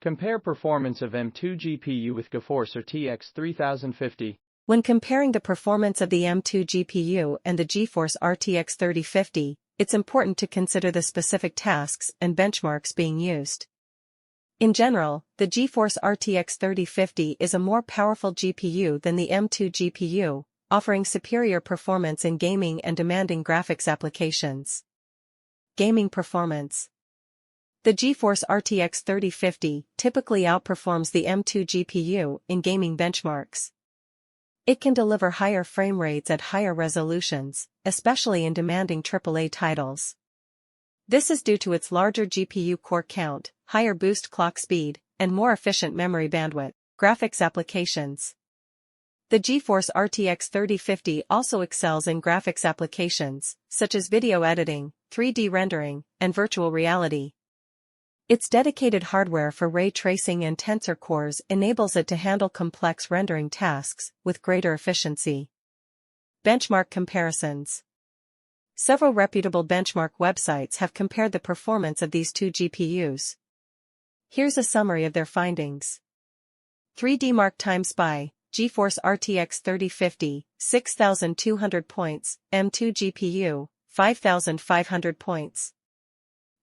Compare performance of M2 GPU with Geforce GTX 3050. When comparing the performance of the M2 GPU and the Geforce RTX 3050, it's important to consider the specific tasks and benchmarks being used. In general, the Geforce RTX 3050 is a more powerful GPU than the M2 GPU, offering superior performance in gaming and demanding graphics applications. Gaming performance. The Geforce RTX 3050 typically outperforms the M2 GPU in gaming benchmarks. It can deliver higher frame rates at higher resolutions, especially in demanding AAA titles. This is due to its larger GPU core count, higher boost clock speed, and more efficient memory bandwidth. Graphics applications. The Geforce RTX 3050 also excels in graphics applications, such as video editing, 3D rendering, and virtual reality. Its dedicated hardware for ray tracing and tensor cores enables it to handle complex rendering tasks with greater efficiency. Benchmark comparisons. Several reputable benchmark websites have compared the performance of these two GPUs. Here's a summary of their findings. 3D Mark Time Spy, Geforce RTX 3050, 6,200 points, M2 GPU, 5,500 points.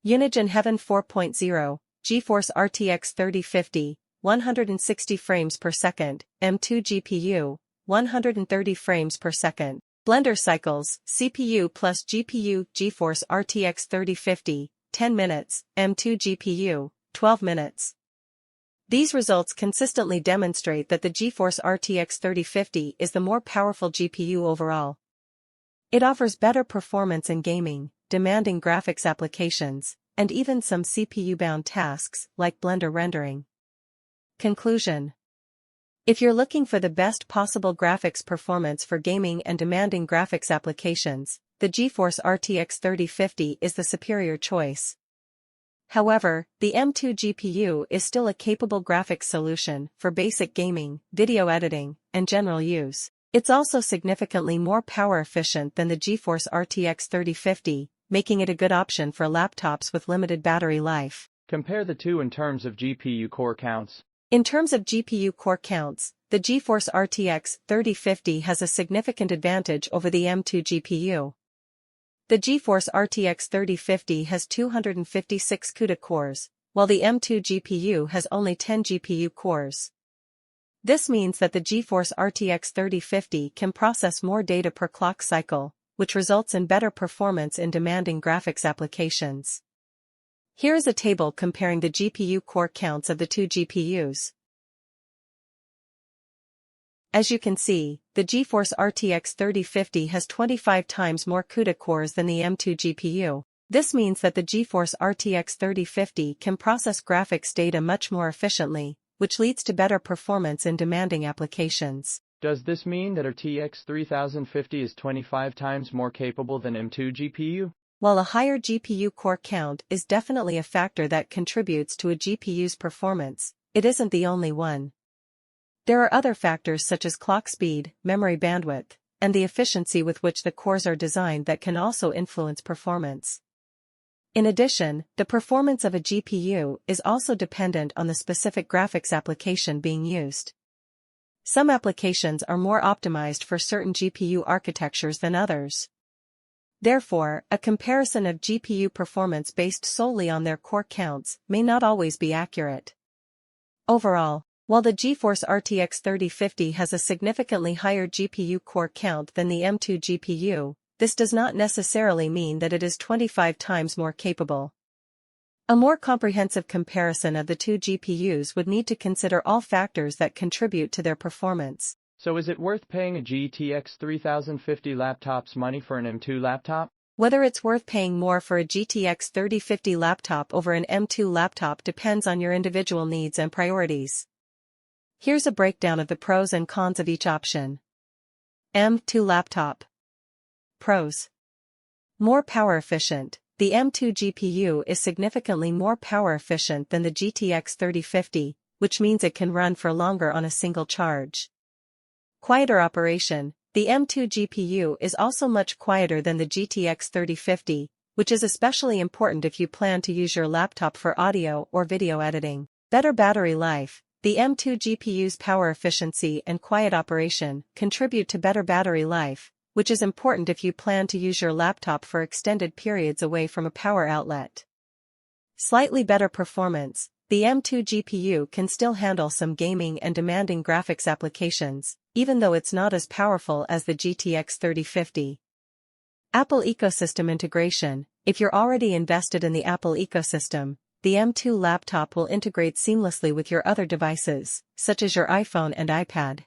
Unigen Heaven 4.0, Geforce RTX 3050, 160 frames per second, M2 GPU, 130 frames per second. Blender Cycles, CPU plus GPU, Geforce RTX 3050, 10 minutes, M2 GPU, 12 minutes. These results consistently demonstrate that the Geforce RTX 3050 is the more powerful GPU overall. It offers better performance in gaming, demanding graphics applications, and even some CPU-bound tasks like Blender rendering. Conclusion. If you're looking for the best possible graphics performance for gaming and demanding graphics applications, the Geforce RTX 3050 is the superior choice. However, the M2 GPU is still a capable graphics solution for basic gaming, video editing, and general use. It's also significantly more power efficient than the Geforce RTX 3050, making it a good option for laptops with limited battery life. Compare the two in terms of GPU core counts. In terms of GPU core counts, the Geforce RTX 3050 has a significant advantage over the M2 GPU. The Geforce RTX 3050 has 256 CUDA cores, while the M2 GPU has only 10 GPU cores. This means that the Geforce RTX 3050 can process more data per clock cycle, which results in better performance in demanding graphics applications. Here is a table comparing the GPU core counts of the two GPUs. As you can see, the Geforce RTX 3050 has 25 times more CUDA cores than the M2 GPU. This means that the Geforce RTX 3050 can process graphics data much more efficiently, which leads to better performance in demanding applications. Does this mean that RTX 3050 is 25 times more capable than M2 GPU? While a higher GPU core count is definitely a factor that contributes to a GPU's performance, it isn't the only one. There are other factors such as clock speed, memory bandwidth, and the efficiency with which the cores are designed that can also influence performance. In addition, the performance of a GPU is also dependent on the specific graphics application being used. Some applications are more optimized for certain GPU architectures than others. Therefore, a comparison of GPU performance based solely on their core counts may not always be accurate. Overall, while the Geforce RTX 3050 has a significantly higher GPU core count than the M2 GPU, this does not necessarily mean that it is 25 times more capable. A more comprehensive comparison of the two GPUs would need to consider all factors that contribute to their performance. So is it worth paying a GTX 3050 laptop's money for an M2 laptop? Whether it's worth paying more for a GTX 3050 laptop over an M2 laptop depends on your individual needs and priorities. Here's a breakdown of the pros and cons of each option. M2 laptop. Pros. More power efficient. The M2 GPU is significantly more power efficient than the GTX 3050, which means it can run for longer on a single charge. Quieter operation. The M2 GPU is also much quieter than the GTX 3050, which is especially important if you plan to use your laptop for audio or video editing. Better battery life. The M2 GPU's power efficiency and quiet operation contribute to better battery life, which is important if you plan to use your laptop for extended periods away from a power outlet. Slightly better performance. The M2 GPU can still handle some gaming and demanding graphics applications, even though it's not as powerful as the GTX 3050. Apple ecosystem integration. If you're already invested in the Apple ecosystem, the M2 laptop will integrate seamlessly with your other devices, such as your iPhone and iPad.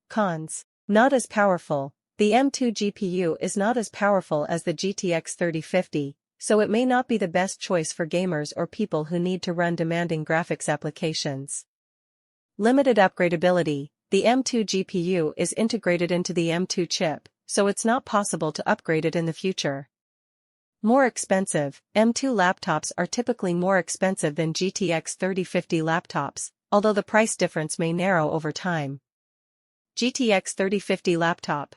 Cons. Not as powerful. The M2 GPU is not as powerful as the GTX 3050, so it may not be the best choice for gamers or people who need to run demanding graphics applications. Limited upgradability. The M2 GPU is integrated into the M2 chip, so it's not possible to upgrade it in the future. More expensive. M2 laptops are typically more expensive than GTX 3050 laptops, although the price difference may narrow over time. GTX 3050 laptop.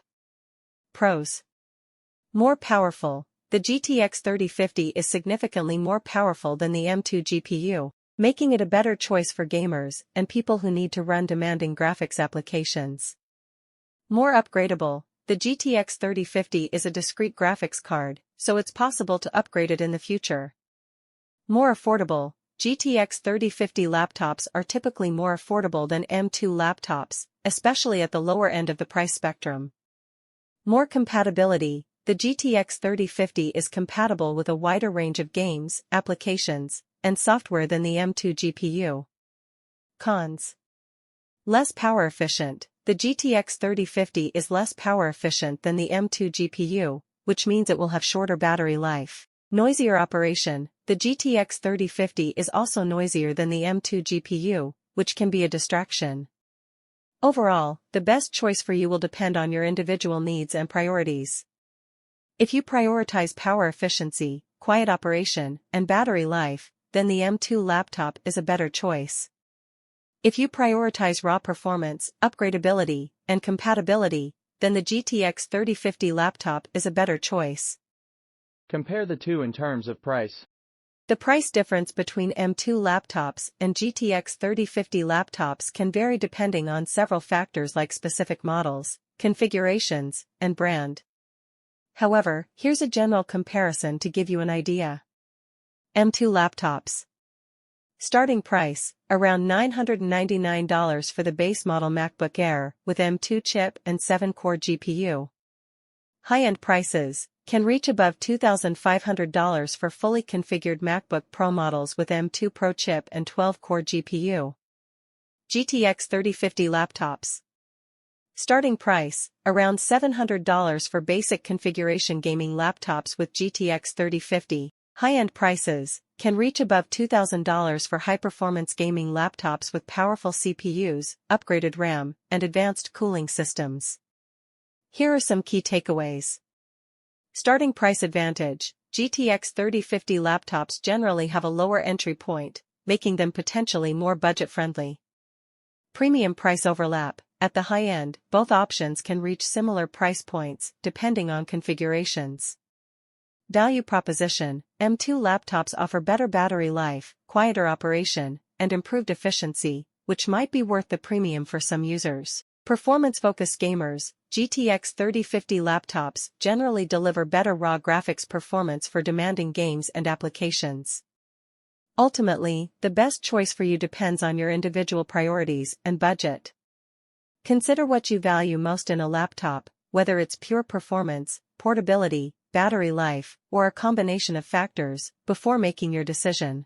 Pros. More powerful. The GTX 3050 is significantly more powerful than the M2 GPU, making it a better choice for gamers and people who need to run demanding graphics applications. More upgradable. The GTX 3050 is a discrete graphics card, so it's possible to upgrade it in the future. More affordable. GTX 3050 laptops are typically more affordable than M2 laptops, especially at the lower end of the price spectrum. More compatibility. The GTX 3050 is compatible with a wider range of games, applications, and software than the M2 GPU. Cons. Less power efficient. The GTX 3050 is less power efficient than the M2 GPU, which means it will have shorter battery life. Noisier operation. The GTX 3050 is also noisier than the M2 GPU, which can be a distraction. Overall, the best choice for you will depend on your individual needs and priorities. If you prioritize power efficiency, quiet operation, and battery life, then the M2 laptop is a better choice. If you prioritize raw performance, upgradability, and compatibility, then the GTX 3050 laptop is a better choice. Compare the two in terms of price. The price difference between M2 laptops and GTX 3050 laptops can vary depending on several factors like specific models, configurations, and brand. However, here's a general comparison to give you an idea. M2 laptops. Starting price, around $999 for the base model MacBook Air with M2 chip and 7-core GPU. High-end prices can reach above $2,500 for fully configured MacBook Pro models with M2 Pro chip and 12-core GPU. GTX 3050 laptops. Starting price, around $700 for basic configuration gaming laptops with GTX 3050. High-end prices can reach above $2,000 for high-performance gaming laptops with powerful CPUs, upgraded RAM, and advanced cooling systems. Here are some key takeaways. Starting price advantage. GTX 3050 laptops generally have a lower entry point, making them potentially more budget-friendly. Premium price overlap. At the high end, both options can reach similar price points, depending on configurations. Value proposition. M2 laptops offer better battery life, quieter operation, and improved efficiency, which might be worth the premium for some users. Performance-focused gamers. GTX 3050 laptops generally deliver better raw graphics performance for demanding games and applications. Ultimately, the best choice for you depends on your individual priorities and budget. Consider what you value most in a laptop, whether it's pure performance, portability, battery life, or a combination of factors, before making your decision.